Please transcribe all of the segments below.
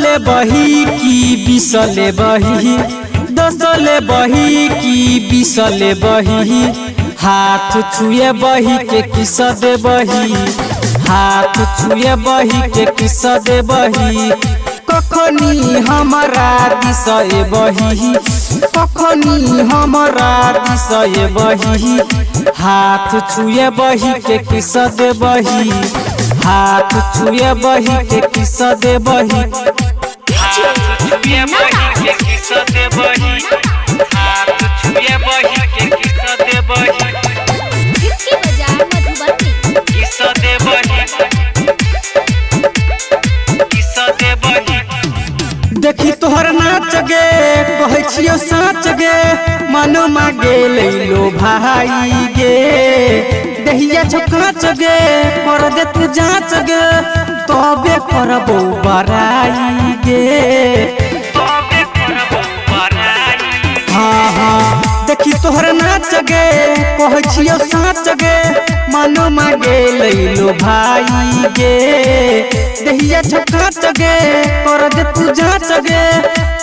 ले बही की बिसले बही, 10 ले बही की बिसले बही, हाथ छुए बही के किस दे बही, हाथ छुए बही के किस दे बही। कखनी हमारा दिशे बही, कखनी हमारा दिशे बही, हाथ छुए बही के किस दे बही, हाथ छुए बही के किस दे बही, हाथ छुए बही के किस दे बही, हाथ छुए बही के किस दे बही, किस दे बही, किस दे बही। देखी तोहर नाच गे कहै छियो साच गे, मनो मागे लो भाई गे, दहिया छकाच गे कर दे तू जांच गे, तबे करबो बराई गे, तबे करबो बराई। हाँ हाँ देखी तोहर नाच गे कहै छियो साच गे, मनो मागे लो भाई गे, दहिया छकाच गे कर दे तू जांच गे,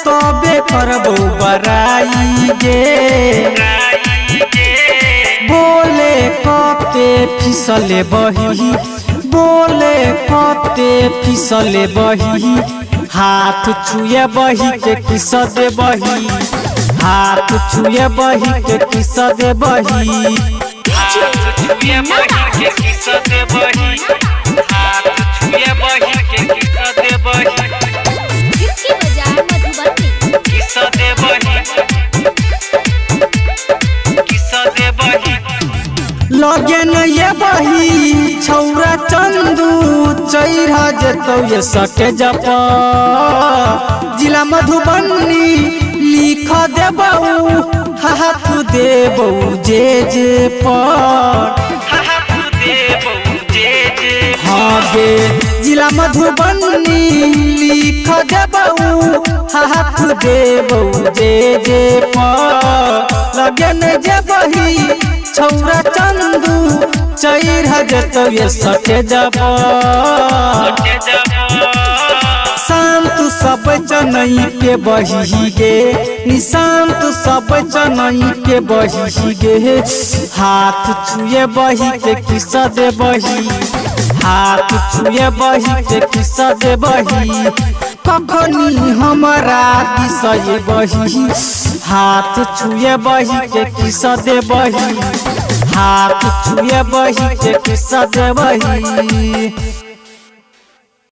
तबे करबो बराई गे। बोले कते फिसले बही, बोले कते फिसले बही, हाथ छुए बही के किस दे बही, हाथ छुए बही के किस दे बही, हाथ छुए बही के किस दे बही, हाथ छुए बही के किस दे बही, किस दे बही, किस दे बही। लगन ये बही छौरा चंदू चैरा जतौ ये सके जपा, जिला मधुबनी लिख देबऊ, हाथ देबऊ जे जे पर, हाथ देबऊ जे जे। हाँ गे जिला मधुबनी लिख देबऊ, हाथ देबऊ जे जे पर। लगन जे बही छौरा चंदू चैरा जतौ ये सके जपा, शांत सब चनई के बही गे, निशांत सब चनई के बही गे, हाथ छुए बही के किस दे बही, हाथ छुए बही के किस दे बही। कखनी हमारा दिशे बही, हाथ छुए बही के किस दे बही, हाथ छुए बही के किस दे बही।